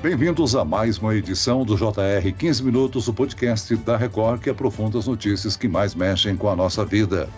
Bem-vindos a mais uma edição do JR 15 Minutos, o podcast da Record que aprofunda as notícias que mais mexem com a nossa vida.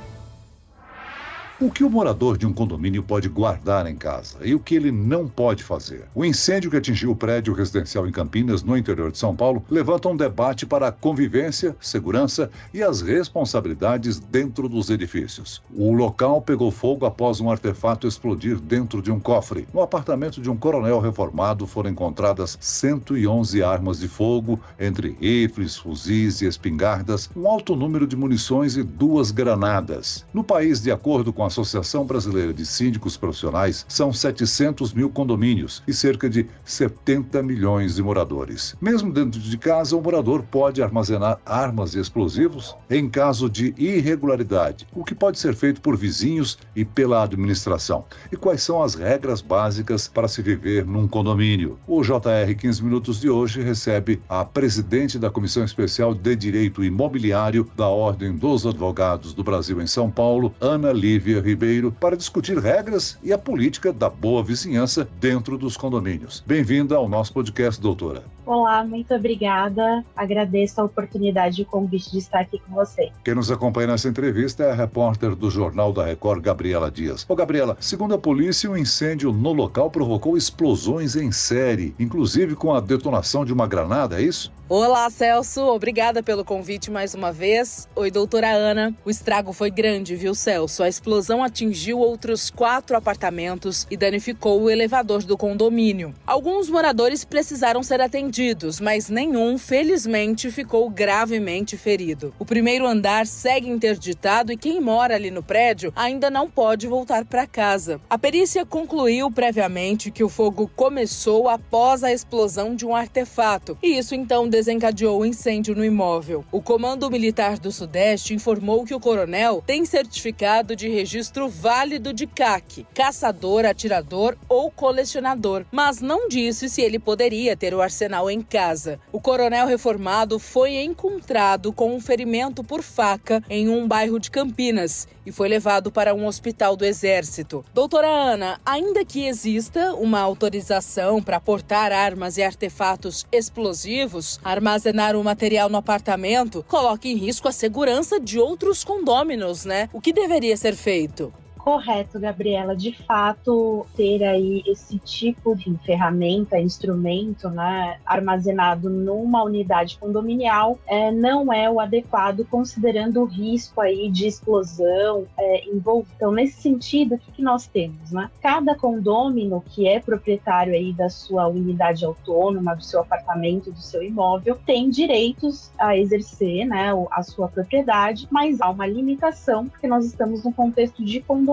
O que o morador de um condomínio pode guardar em casa e o que ele não pode fazer? O incêndio que atingiu o prédio residencial em Campinas, no interior de São Paulo, levanta um debate para a convivência, segurança e as responsabilidades dentro dos edifícios. O local pegou fogo após um artefato explodir dentro de um cofre. No apartamento de um coronel reformado foram encontradas 111 armas de fogo, entre rifles, fuzis e espingardas, um alto número de munições e 2 granadas. No país, de acordo com a Associação Brasileira de Síndicos Profissionais, são 700 mil condomínios e cerca de 70 milhões de moradores. Mesmo dentro de casa, o morador pode armazenar armas e explosivos em caso de irregularidade, o que pode ser feito por vizinhos e pela administração. E quais são as regras básicas para se viver num condomínio? O JR 15 Minutos de hoje recebe a presidente da Comissão Especial de Direito Imobiliário da Ordem dos Advogados do Brasil em São Paulo, Ana Lívia Ribeiro, para discutir regras e a política da boa vizinhança dentro dos condomínios. Bem-vinda ao nosso podcast, doutora. Olá, muito obrigada. Agradeço a oportunidade e o convite de estar aqui com você. Quem nos acompanha nessa entrevista é a repórter do Jornal da Record, Gabriela Dias. Gabriela, segundo a polícia, o incêndio no local provocou explosões em série, inclusive com a detonação de uma granada, é isso? Olá, Celso. Obrigada pelo convite mais uma vez. Oi, doutora Ana. O estrago foi grande, viu, Celso? A explosão atingiu outros 4 apartamentos e danificou o elevador do condomínio. Alguns moradores precisaram ser atendidos, mas nenhum, felizmente, ficou gravemente ferido. O primeiro andar segue interditado e quem mora ali no prédio ainda não pode voltar para casa. A perícia concluiu previamente que o fogo começou após a explosão de um artefato, e isso então desencadeou o incêndio no imóvel. O Comando Militar do Sudeste informou que o coronel tem certificado de registro válido de CAC, caçador, atirador ou colecionador, mas não disse se ele poderia ter o arsenal em casa. O coronel reformado foi encontrado com um ferimento por faca em um bairro de Campinas e foi levado para um hospital do Exército. Doutora Ana, ainda que exista uma autorização para portar armas e artefatos explosivos, armazenar o material no apartamento coloca em risco a segurança de outros condôminos, né? O que deveria ser feito? Correto, Gabriela. De fato, ter aí esse tipo de ferramenta, instrumento, né, armazenado numa unidade condominial não é o adequado, considerando o risco aí de explosão envolvido. Então, nesse sentido, o que nós temos, né? Cada condômino que é proprietário aí da sua unidade autônoma, do seu apartamento, do seu imóvel, tem direitos a exercer, né, a sua propriedade, mas há uma limitação, porque nós estamos num contexto de condomínio.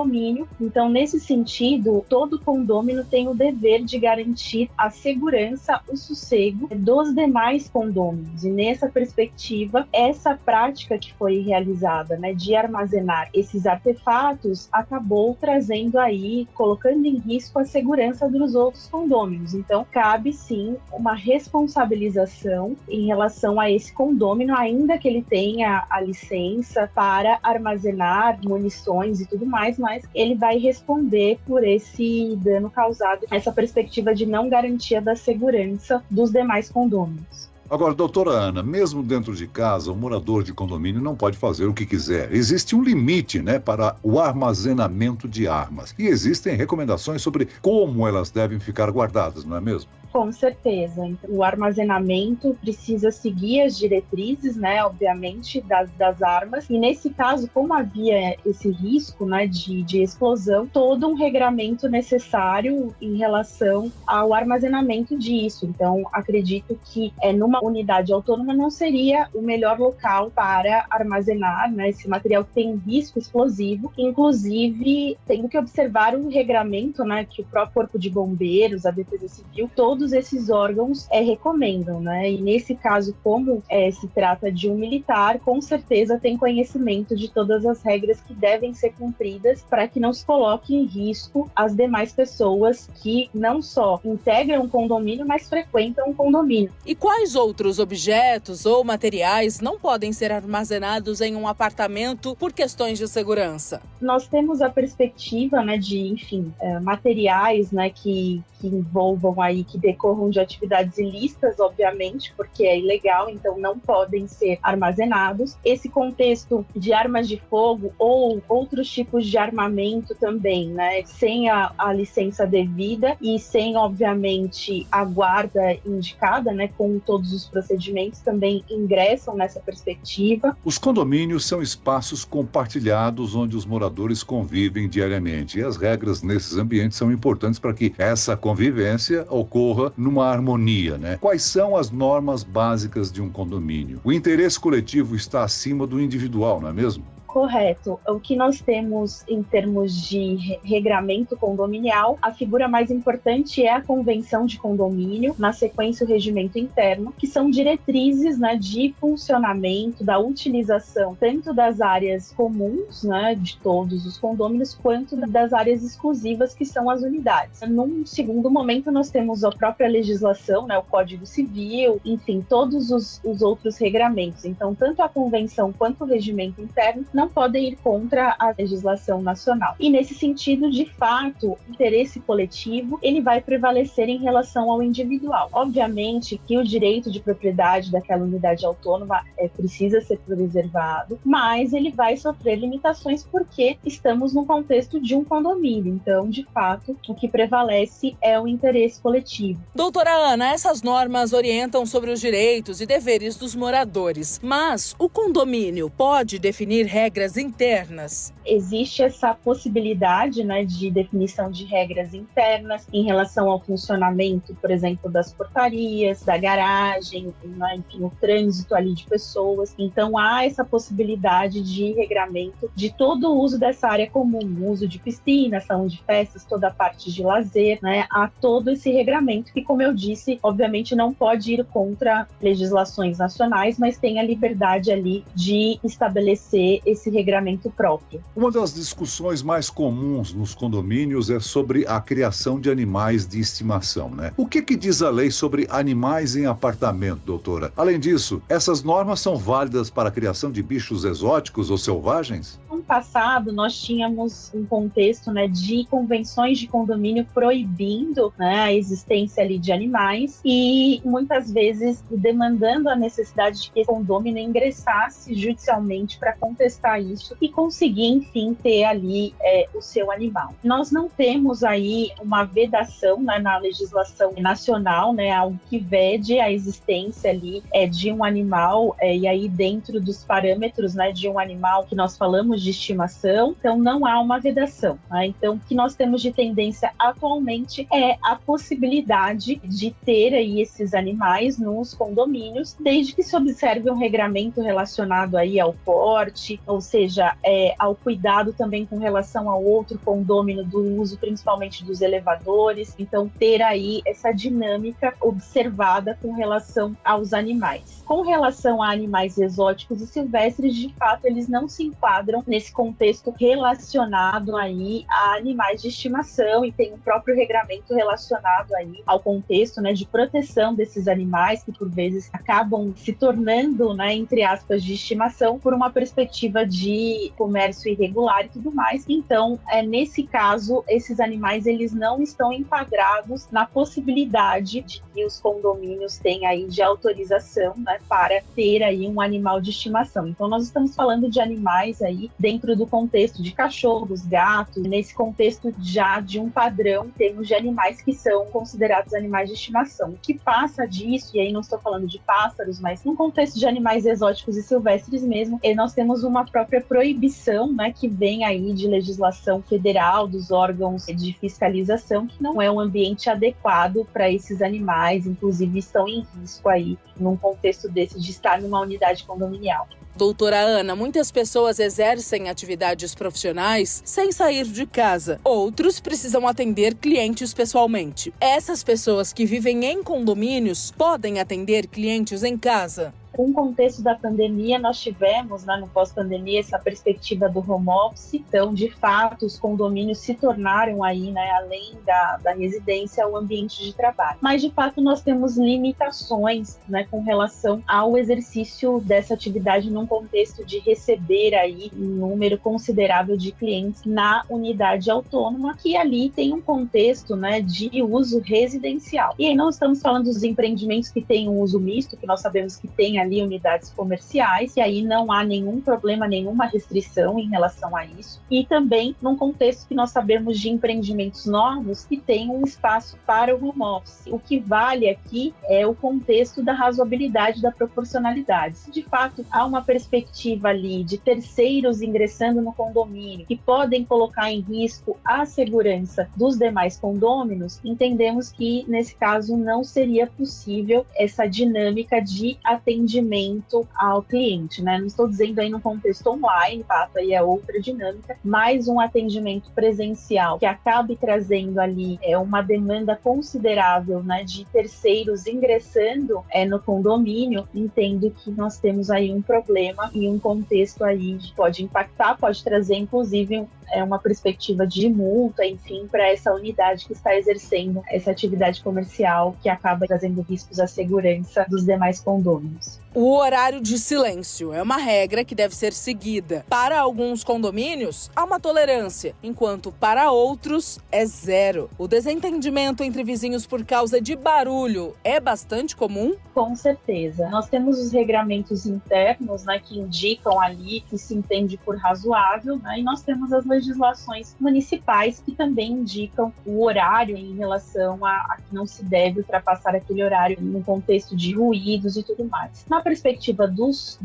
Então, nesse sentido, todo condômino tem o dever de garantir a segurança, o sossego dos demais condôminos. E nessa perspectiva, essa prática que foi realizada, né, de armazenar esses artefatos, acabou trazendo aí, colocando em risco a segurança dos outros condôminos. Então, cabe sim uma responsabilização em relação a esse condômino, ainda que ele tenha a licença para armazenar munições e tudo mais, mas ele vai responder por esse dano causado, essa perspectiva de não garantia da segurança dos demais condôminos. Agora, doutora Ana, mesmo dentro de casa, o morador de condomínio não pode fazer o que quiser. Existe um limite, né, para o armazenamento de armas. E existem recomendações sobre como elas devem ficar guardadas, não é mesmo? Com certeza. O armazenamento precisa seguir as diretrizes, né, obviamente, das armas. E nesse caso, como havia esse risco, né, de explosão, todo um regramento necessário em relação ao armazenamento disso. Então, acredito que numa unidade autônoma não seria o melhor local para armazenar, né, esse material que tem risco explosivo. Inclusive, tenho que observar um regramento, né, que o próprio Corpo de Bombeiros, a Defesa Civil, todos esses órgãos recomendam, né? E nesse caso, como se trata de um militar, com certeza tem conhecimento de todas as regras que devem ser cumpridas para que não se coloque em risco as demais pessoas que não só integram o condomínio, mas frequentam o condomínio. E quais outros objetos ou materiais não podem ser armazenados em um apartamento por questões de segurança? Nós temos a perspectiva, né, de, enfim, materiais, né, que envolvam aí, que decorram de atividades ilícitas, obviamente, porque é ilegal, então não podem ser armazenados. Esse contexto de armas de fogo ou outros tipos de armamento também, né, sem a licença devida e sem, obviamente, a guarda indicada, né, com todos os procedimentos, também ingressam nessa perspectiva. Os condomínios são espaços compartilhados onde os moradores convivem diariamente, e as regras nesses ambientes são importantes para que essa convivência ocorra numa harmonia, né? Quais são as normas básicas de um condomínio? O interesse coletivo está acima do individual, não é mesmo? Correto. O que nós temos em termos de regramento condominial, a figura mais importante é a convenção de condomínio, na sequência o regimento interno, que são diretrizes, né, de funcionamento, da utilização tanto das áreas comuns, né, de todos os condôminos, quanto das áreas exclusivas, que são as unidades. Num segundo momento, nós temos a própria legislação, né, o Código Civil, enfim, todos os outros regramentos. Então, tanto a convenção quanto o regimento interno não podem ir contra a legislação nacional. E nesse sentido, de fato, o interesse coletivo, ele vai prevalecer em relação ao individual. Obviamente que o direito de propriedade daquela unidade autônoma precisa ser preservado, mas ele vai sofrer limitações porque estamos num contexto de um condomínio. Então, de fato, o que prevalece é o interesse coletivo. Doutora Ana, essas normas orientam sobre os direitos e deveres dos moradores, mas o condomínio pode definir regras internas? Existe essa possibilidade, né, de definição de regras internas em relação ao funcionamento, por exemplo, das portarias, da garagem, né, enfim, o trânsito ali de pessoas. Então, há essa possibilidade de regramento de todo o uso dessa área comum, uso de piscina, salão de festas, toda a parte de lazer, né, há todo esse regramento que, como eu disse, obviamente não pode ir contra legislações nacionais, mas tem a liberdade ali de estabelecer esse regramento próprio. Uma das discussões mais comuns nos condomínios é sobre a criação de animais de estimação, né? O que diz a lei sobre animais em apartamento, doutora? Além disso, essas normas são válidas para a criação de bichos exóticos ou selvagens? No passado, nós tínhamos um contexto, né, de convenções de condomínio proibindo, né, a existência ali de animais e muitas vezes demandando a necessidade de que o condômino ingressasse judicialmente para contestar isso e conseguir, enfim, ter ali o seu animal. Nós não temos aí uma vedação, né, na legislação nacional, né, algo que vede a existência ali de um animal e aí dentro dos parâmetros, né, de um animal que nós falamos de estimação, então não há uma vedação, né? Então o que nós temos de tendência atualmente é a possibilidade de ter aí esses animais nos condomínios, desde que se observe um regramento relacionado aí ao porte, ou seja, ao cuidado também com relação ao outro condômino do uso, principalmente dos elevadores. Então ter aí essa dinâmica observada com relação aos animais. Com relação a animais exóticos e silvestres, de fato, eles não se enquadram nesse contexto relacionado aí a animais de estimação e tem o próprio regramento relacionado aí ao contexto, né, de proteção desses animais que, por vezes, acabam se tornando, né, entre aspas, de estimação por uma perspectiva de comércio irregular e tudo mais. Então, nesse caso, esses animais, eles não estão enquadrados na possibilidade de que os condomínios tenham aí de autorização, né, para ter aí um animal de estimação. Então, nós estamos falando de animais aí dentro do contexto de cachorros, gatos, nesse contexto já de um padrão em termos de animais que são considerados animais de estimação. O que passa disso, e aí não estou falando de pássaros, mas num contexto de animais exóticos e silvestres mesmo, nós temos uma própria proibição, né, que vem aí de legislação federal, dos órgãos de fiscalização, que não é um ambiente adequado para esses animais, inclusive estão em risco aí num contexto desse de estar numa unidade condominial. Doutora Ana, muitas pessoas exercem atividades profissionais sem sair de casa. Outros precisam atender clientes pessoalmente. Essas pessoas que vivem em condomínios podem atender clientes em casa? Com o contexto da pandemia, nós tivemos, né, no pós-pandemia, essa perspectiva do home office. Então, de fato, os condomínios se tornaram aí, né, além da residência, o ambiente de trabalho. Mas, de fato, nós temos limitações, né, com relação ao exercício dessa atividade num contexto de receber aí um número considerável de clientes na unidade autônoma, que ali tem um contexto, né, de uso residencial. E aí não estamos falando dos empreendimentos que têm um uso misto, que nós sabemos que tem ali unidades comerciais, e aí não há nenhum problema, nenhuma restrição em relação a isso. E também num contexto que nós sabemos de empreendimentos novos que tem um espaço para o home office. O que vale aqui é o contexto da razoabilidade, da proporcionalidade. Se de fato há uma perspectiva ali de terceiros ingressando no condomínio que podem colocar em risco a segurança dos demais condôminos, entendemos que nesse caso não seria possível essa dinâmica de atendimento ao cliente, né? Não estou dizendo aí no contexto online, fato aí é outra dinâmica, mas um atendimento presencial que acabe trazendo ali uma demanda considerável, né, de terceiros ingressando no condomínio, entendo que nós temos aí um problema e um contexto aí que pode impactar, pode trazer inclusive uma perspectiva de multa, enfim, para essa unidade que está exercendo essa atividade comercial que acaba trazendo riscos à segurança dos demais condôminos. O horário de silêncio é uma regra que deve ser seguida. Para alguns condomínios, há uma tolerância, enquanto para outros é zero. O desentendimento entre vizinhos por causa de barulho é bastante comum? Com certeza. Nós temos os regramentos internos, né, que indicam ali que se entende por razoável, né, e nós temos as legislações municipais que também indicam o horário em relação a que não se deve ultrapassar aquele horário no contexto de ruídos e tudo mais. Na perspectiva dos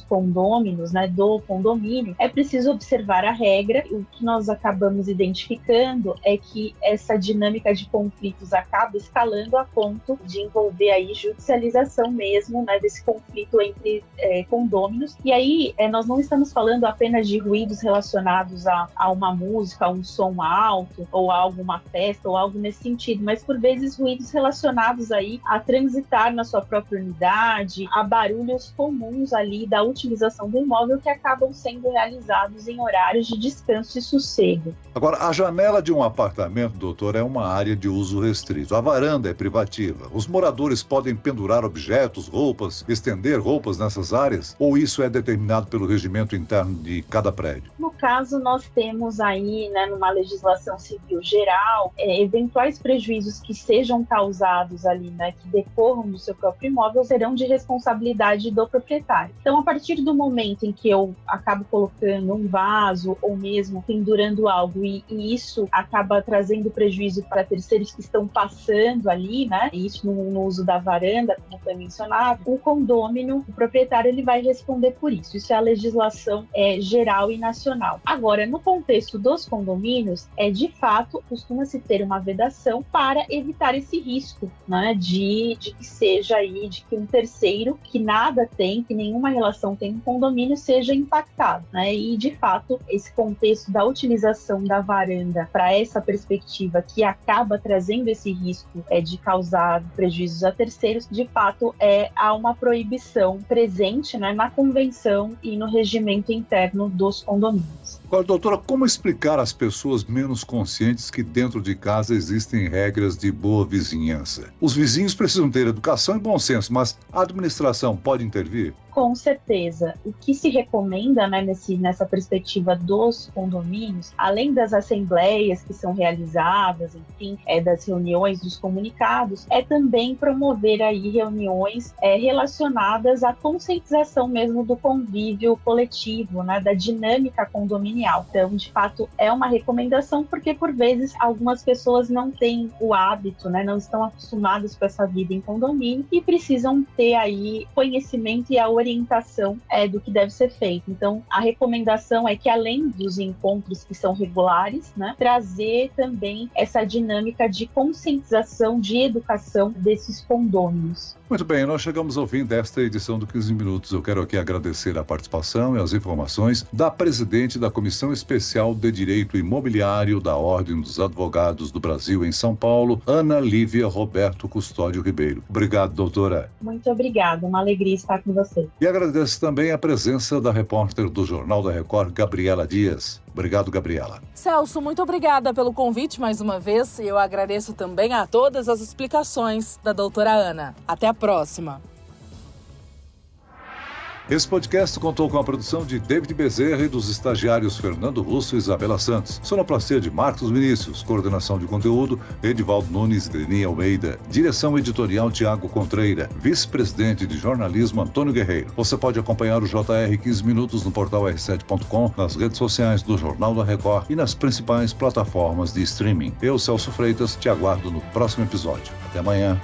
condôminos, né, do condomínio, é preciso observar a regra. O que nós acabamos identificando é que essa dinâmica de conflitos acaba escalando a ponto de envolver aí judicialização mesmo, né, desse conflito entre condôminos. E aí nós não estamos falando apenas de ruídos relacionados a uma música, a um som alto, ou a alguma festa, ou algo nesse sentido, mas por vezes ruídos relacionados aí a transitar na sua própria unidade, a barulhos comuns ali da utilização do imóvel que acabam sendo realizados em horários de descanso e sossego. Agora, a janela de um apartamento, doutor, é uma área de uso restrito. A varanda é privativa. Os moradores podem pendurar objetos, roupas, estender roupas nessas áreas? Ou isso é determinado pelo regimento interno de cada prédio? No caso, nós temos aí, né, numa legislação civil geral, eventuais prejuízos que sejam causados ali, né, que decorram do seu próprio imóvel, serão de responsabilidade do proprietário. Então, a partir do momento em que eu acabo colocando um vaso ou mesmo pendurando algo e isso acaba trazendo prejuízo para terceiros que estão passando ali, né, isso no uso da varanda, como foi mencionado, o condômino, o proprietário, ele vai responder por isso. Isso é a legislação geral e nacional. Agora, no contexto dos condomínios, de fato, costuma-se ter uma vedação para evitar esse risco, né, de que seja aí, de que um terceiro que nada tem, que nenhuma relação tem com o condomínio, seja impactado, né, e de fato, esse contexto da utilização da varanda para essa perspectiva que acaba trazendo esse risco de causar prejuízos a terceiros, de fato, há uma proibição presente, né, na convenção e no regimento interno dos condomínios. Agora, doutora, como explicar às pessoas menos conscientes que dentro de casa existem regras de boa vizinhança? Os vizinhos precisam ter educação e bom senso, mas a administração pode intervir? Com certeza. O que se recomenda, né, nessa perspectiva dos condomínios, além das assembleias que são realizadas, enfim, das reuniões, dos comunicados, é também promover aí reuniões relacionadas à conscientização mesmo do convívio coletivo, né, da dinâmica condominial. Então, de fato, é uma recomendação porque, por vezes, algumas pessoas não têm o hábito, né, não estão acostumadas com essa vida em condomínio e precisam ter aí conhecimento e a orientação orientação do que deve ser feito. Então, a recomendação é que, além dos encontros que são regulares, né, trazer também essa dinâmica de conscientização, de educação desses condôminos. Muito bem, nós chegamos ao fim desta edição do 15 Minutos. Eu quero aqui agradecer a participação e as informações da presidente da Comissão Especial de Direito Imobiliário da Ordem dos Advogados do Brasil em São Paulo, Ana Lívia Roberto Custódio Ribeiro. Obrigado, doutora. Muito obrigada, uma alegria estar com você. E agradeço também a presença da repórter do Jornal da Record, Gabriela Dias. Obrigado, Gabriela. Celso, muito obrigada pelo convite mais uma vez e eu agradeço também a todas as explicações da doutora Ana. Até a próxima. Esse podcast contou com a produção de David Bezerra e dos estagiários Fernando Russo e Isabela Santos. Sonoplastia de Marcos Vinícius. Coordenação de conteúdo, Edivaldo Nunes e Deni Almeida. Direção editorial, Tiago Contreira. Vice-presidente de jornalismo, Antônio Guerreiro. Você pode acompanhar o JR 15 Minutos no portal r7.com, nas redes sociais do Jornal da Record e nas principais plataformas de streaming. Eu, Celso Freitas, te aguardo no próximo episódio. Até amanhã.